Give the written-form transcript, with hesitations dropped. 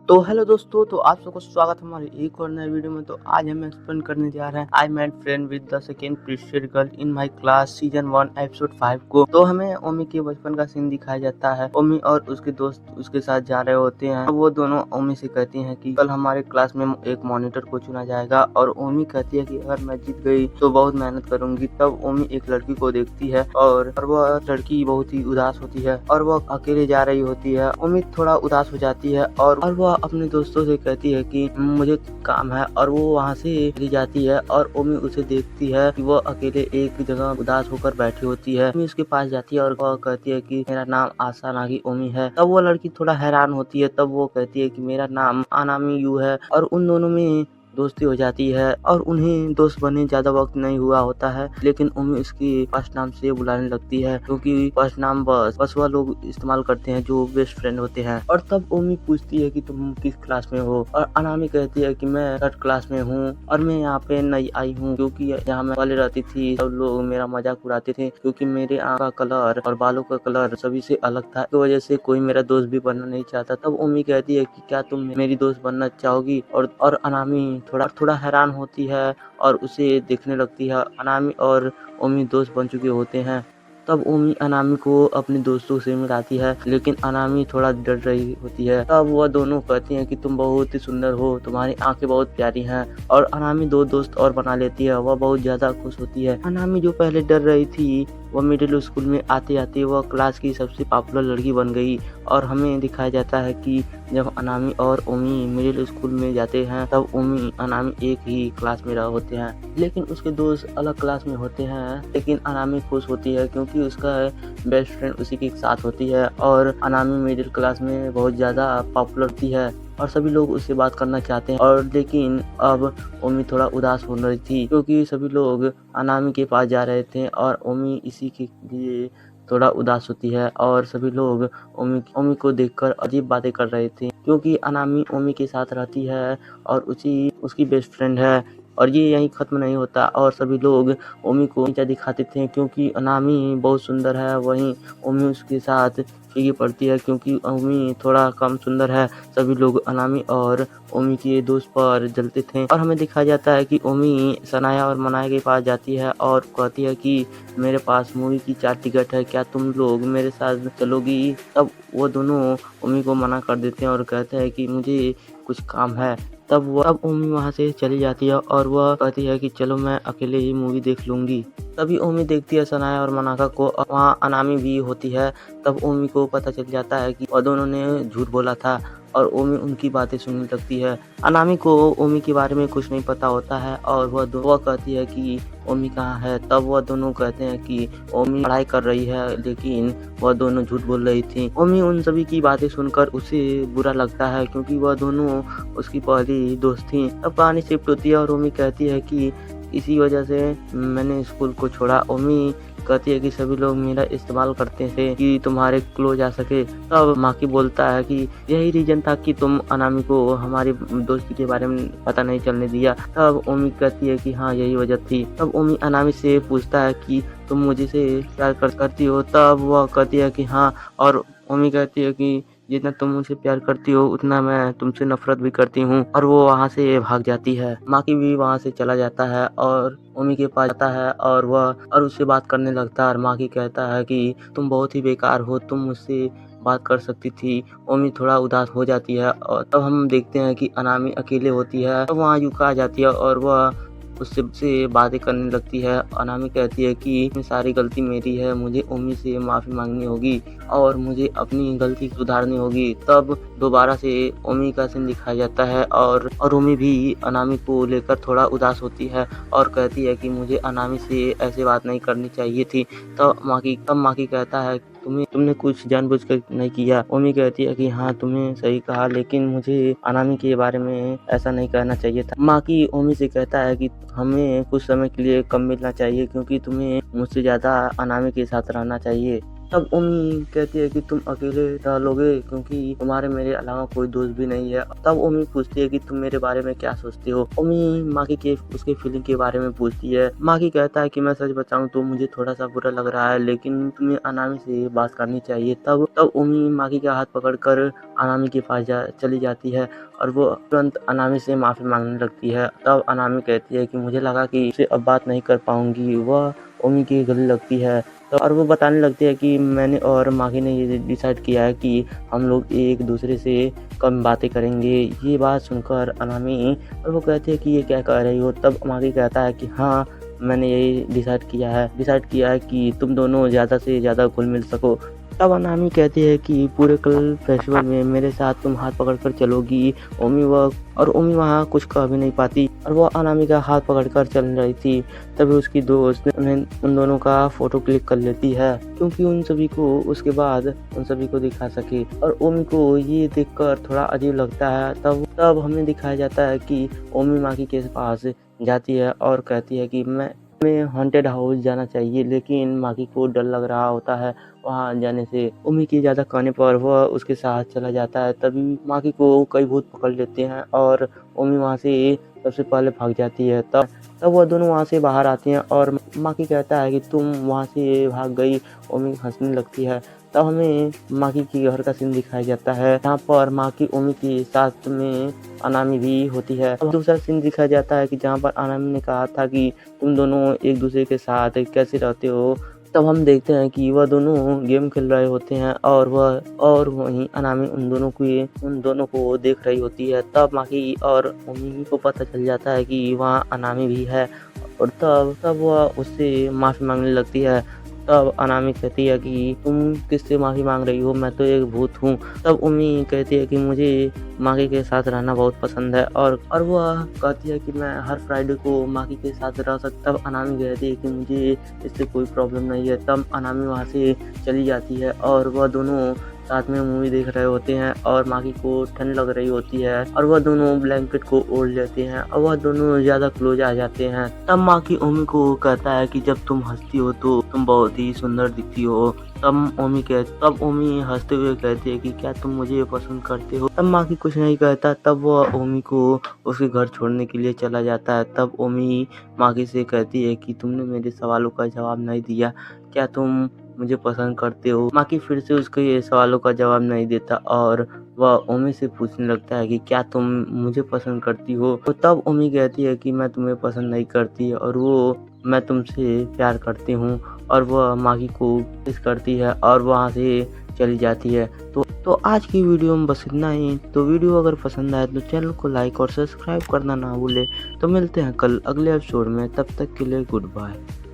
तो हेलो दोस्तों, तो आप सबको स्वागत है हमारे एक और नए वीडियो में। तो आज हम एक्सप्लेन करने जा रहे हैं I made friend with the second precious girl in my class season 1 episode 5 को। तो हमें ओमी के बचपन का सीन दिखाया जाता है। ओमी और उसके दोस्त उसके साथ जा रहे होते हैं। वो दोनों ओमी से कहती हैं कि कल हमारे क्लास में एक मॉनिटर को चुना जाएगा, और ओमी कहती है कि अगर मैं जीत गई तो बहुत मेहनत करूंगी। तब ओमी एक लड़की को देखती है और वह लड़की बहुत ही उदास होती है और वह अकेले जा रही होती है। ओमी थोड़ा उदास हो जाती है और वह अपने दोस्तों से कहती है कि मुझे काम है, और वो वहाँ से चली जाती है। और ओमी उसे देखती है कि वो अकेले एक जगह उदास होकर बैठी होती है। ओमी उसके पास जाती है और वह कहती है कि मेरा नाम आशा नागी ओमी है। तब वो लड़की थोड़ा हैरान होती है। तब वो कहती है कि मेरा नाम अनामी यू है, और उन दोनों में दोस्ती हो जाती है। और उन्हें दोस्त बने ज्यादा वक्त नहीं हुआ होता है, लेकिन ओमी उसकी फर्स्ट नाम से बुलाने लगती है, क्योंकि फर्स्ट नाम बस वह लोग इस्तेमाल करते हैं जो बेस्ट फ्रेंड होते हैं। और तब ओमी पूछती है कि तुम किस क्लास में हो, और अनामी कहती है कि मैं 3rd क्लास में हूँ और मैं यहाँ पे नई आई हूँ, क्योंकि यहाँ मैं पहले रहती थी। सब लोग मेरा मजाक उड़ाते थे क्योंकि मेरे आँख का कलर और बालों का कलर सभी से अलग था, तो वजह से कोई मेरा दोस्त भी बनना नहीं चाहता। तब ओमी कहती है कि क्या तुम मेरी दोस्त बनना चाहोगी, और अनामी थोड़ा हैरान होती है और उसे देखने लगती है। अनामी और ओमी दोस्त बन चुके होते हैं। तब ओमी अनामी को अपने दोस्तों से मिलाती है, लेकिन अनामी थोड़ा डर रही होती है। तब वह दोनों कहती हैं कि तुम बहुत ही सुंदर हो, तुम्हारी आंखें बहुत प्यारी हैं। और अनामी 2 दोस्त और बना लेती है। वह बहुत ज्यादा खुश होती है। अनामी जो पहले डर रही थी, वह मिडिल स्कूल में आते आते वह क्लास की सबसे पॉपुलर लड़की बन गई। और हमें दिखाया जाता है कि जब अनामी और ओमी मिडिल स्कूल में जाते हैं, तब ओमी अनामी एक ही क्लास में होते हैं, लेकिन उसके दोस्त अलग क्लास में होते हैं। लेकिन अनामी खुश होती है क्योंकि उसका बेस्ट फ्रेंड उसी के साथ होती है। और अनामी मिडिल क्लास में बहुत ज़्यादा पॉपुलर होती है और सभी लोग उससे बात करना चाहते हैं। और लेकिन अब ओमी थोड़ा उदास हो रही थी क्योंकि सभी लोग अनामी के पास जा रहे थे, और ओमी इसी के लिए थोड़ा उदास होती है। और सभी लोग ओमी को देखकर अजीब बातें कर रहे थे, क्योंकि अनामी ओमी के साथ रहती है और उसकी बेस्ट फ्रेंड है। और ये यहीं खत्म नहीं होता, और सभी लोग ओमी को नीचा दिखाते थे क्योंकि अनामी बहुत सुंदर है। वहीं ओमी उसके साथ फीकी पड़ती है क्योंकि ओमी थोड़ा कम सुंदर है। सभी लोग अनामी और ओमी के दोस्त पर जलते थे। और हमें दिखाया जाता है कि ओमी सनाया और मनाया के पास जाती है और कहती है कि मेरे पास मूवी की 4 टिकट है, क्या तुम लोग मेरे साथ चलोगी। तब वो दोनों ओमी को मना कर देते हैं और कहते हैं कि मुझे कुछ काम है। तब ओमी वहाँ से चली जाती है और वह कहती है कि चलो मैं अकेले ही मूवी देख लूंगी। तभी ओमी देखती है सनाया और मनाका को, वहाँ अनामी भी होती है। तब ओमी को पता चल जाता है कि वह दोनों ने झूठ बोला था, और ओमी उनकी बातें सुनने लगती है। अनामी को ओमी के बारे में कुछ नहीं पता होता है, और वह कहती है कि ओमी कहाँ है। तब वह दोनों कहते हैं कि ओमी पढ़ाई कर रही है, लेकिन वह दोनों झूठ बोल रही थी। ओमी उन सभी की बातें सुनकर उसे बुरा लगता है क्योंकि वह दोनों उसकी पहली दोस्त थी। अब कहानी शिफ्ट होती है और ओमी कहती है कि इसी वजह से मैंने स्कूल को छोड़ा। ओमी कहती है कि सभी लोग मेरा इस्तेमाल करते थे कि तुम्हारे क्लोज आ सके। तब माकी बोलता है कि यही रीजन था कि तुम अनामी को हमारी दोस्ती के बारे में पता नहीं चलने दिया। तब ओमी कहती है कि हाँ यही वजह थी। तब ओमी अनामी से पूछता है कि तुम मुझे से प्यार करती हो। तब वह कहती है कि हाँ, और ओमी कहती है कि जितना तुम मुझसे प्यार करती हो उतना मैं तुमसे नफरत भी करती हूँ। और वो वहाँ से भाग जाती है। माकी भी वहाँ से चला जाता है और ओमी के पास जाता है और उससे बात करने लगता है। और माकी कहता है कि तुम बहुत ही बेकार हो, तुम मुझसे बात कर सकती थी। ओमी थोड़ा उदास हो जाती है, और तब हम देखते हैं कि अनामी अकेले होती है। तब वहाँ युका आ जाती है और वह उससे बातें करने लगती है। अनामी कहती है कि सारी गलती मेरी है, मुझे ओमी से माफ़ी मांगनी होगी और मुझे अपनी गलती सुधारनी होगी। तब दोबारा से ओमी का सीन दिखाया जाता है, और ओमी भी अनामी को लेकर थोड़ा उदास होती है और कहती है कि मुझे अनामी से ऐसे बात नहीं करनी चाहिए थी। तब माकी कहता है तुमने कुछ जानबूझकर नहीं किया। ओमी कहती है कि हाँ तुमने सही कहा, लेकिन मुझे अनामी के बारे में ऐसा नहीं कहना चाहिए था। माकी ओमी से कहता है कि हमें कुछ समय के लिए कम मिलना चाहिए, क्योंकि तुम्हें मुझसे ज्यादा अनामी के साथ रहना चाहिए। तब ओमी कहती है कि तुम अकेले रह लोगे क्योंकि तुम्हारे मेरे अलावा कोई दोस्त भी नहीं है। तब ओमी पूछती है कि तुम मेरे बारे में क्या सोचते हो। ओमी माकी के उसके फीलिंग के बारे में पूछती है। माकी कहता है कि मैं सच बताऊं तो मुझे थोड़ा सा बुरा लग रहा है, लेकिन तुम्हें अनामी से बात करनी चाहिए। तब ओमी माकी का हाथ पकड़कर अनामी के पास चली जाती है और वो तुरंत अनामी से माफी मांगने लगती है। तब अनामी कहती है कि मुझे लगा कि इससे अब बात नहीं कर पाऊंगी। वह ओमी की गले लगती है और वो बताने लगती है कि मैंने और माकी ने ये डिसाइड किया है कि हम लोग एक दूसरे से कम बातें करेंगे। ये बात सुनकर अनामी और वो कहती है कि ये क्या कह रही हो। तब माकी कहता है कि हाँ, मैंने यही डिसाइड किया है कि तुम दोनों ज़्यादा से ज़्यादा घुल मिल सको। तब अनामी कहती है कि पूरे कल फेस्टिवल में मेरे साथ तुम हाथ पकड़कर चलोगी। ओमी वहाँ कुछ कह भी नहीं पाती और वो अनामी का हाथ पकड़कर चल रही थी। तभी उसकी दोस्त उन दोनों का फोटो क्लिक कर लेती है क्योंकि उन सभी को दिखा सके। और ओमी को ये देखकर थोड़ा अजीब लगता है। तब हमें दिखाया जाता है कि ओमी माकी के पास जाती है और कहती है कि मैं हॉन्टेड हाउस जाना चाहिए, लेकिन माकी को डर लग रहा होता है वहाँ जाने से। ओमी की ज़्यादा कहने पर वह उसके साथ चला जाता है। तभी माकी को कई भूत पकड़ लेते हैं और ओमी वहाँ से सबसे पहले भाग जाती है। तब वह दोनों वहाँ से बाहर आती हैं और माकी कहता है कि तुम वहाँ से भाग गई। ओमी हंसने लगती है। तब हमें माकी के घर का सीन दिखाया जाता है जहाँ पर माकी ओमी के साथ में अनामी भी होती है। अब दूसरा सीन दिखाया जाता है कि जहाँ पर अनामी ने कहा था कि तुम दोनों एक दूसरे के साथ कैसे रहते हो। तब हम देखते हैं कि वह दोनों गेम खेल रहे होते हैं और वहीं अनामी उन दोनों को देख रही होती है। तब माकी और ओमी को पता चल जाता है कि वहाँ अनामी भी है और तब वह उससे माफ़ी मांगने लगती है। तब अनामी कहती है कि तुम किससे माफ़ी मांग रही हो, मैं तो एक भूत हूँ। तब ओमी कहती है कि मुझे माकी के साथ रहना बहुत पसंद है और वह कहती है कि मैं हर फ्राइडे को माकी के साथ रह सकता। तब अनामी कहती है कि मुझे इससे कोई प्रॉब्लम नहीं है। तब अनामी वहाँ से चली जाती है और वह दोनों साथ में मूवी देख रहे होते हैं और माकी को ठंड लग रही होती है और वह दोनों ब्लैंकेट को ओढ़ लेते हैं और वह दोनों ज्यादा क्लोज आ जाते हैं। तब माकी ओमी को कहता है कि जब तुम हंसती हो तो तुम बहुत ही सुंदर दिखती हो। तब ओमी हंसते हुए कहती है कि क्या तुम मुझे पसंद करते हो। तब माकी कुछ नहीं कहता। तब वह ओमी को उसके घर छोड़ने के लिए चला जाता है। तब ओमी माकी से कहती है कि तुमने मेरे सवालों का जवाब नहीं दिया, क्या तुम मुझे पसंद करते हो। माकी फिर से उसके ये सवालों का जवाब नहीं देता और वह ओमी से पूछने लगता है कि क्या तुम मुझे पसंद करती हो। तो तब ओमी कहती है कि मैं तुम्हें पसंद नहीं करती और मैं तुमसे प्यार करती हूँ और वह माकी को किस करती है और वहाँ से चली जाती है। तो आज की वीडियो में बस इतना ही। तो वीडियो अगर पसंद आए तो चैनल को लाइक और सब्सक्राइब करना ना भूले। तो मिलते हैं कल अगले एपिसोड में, तब तक के लिए गुड बाय।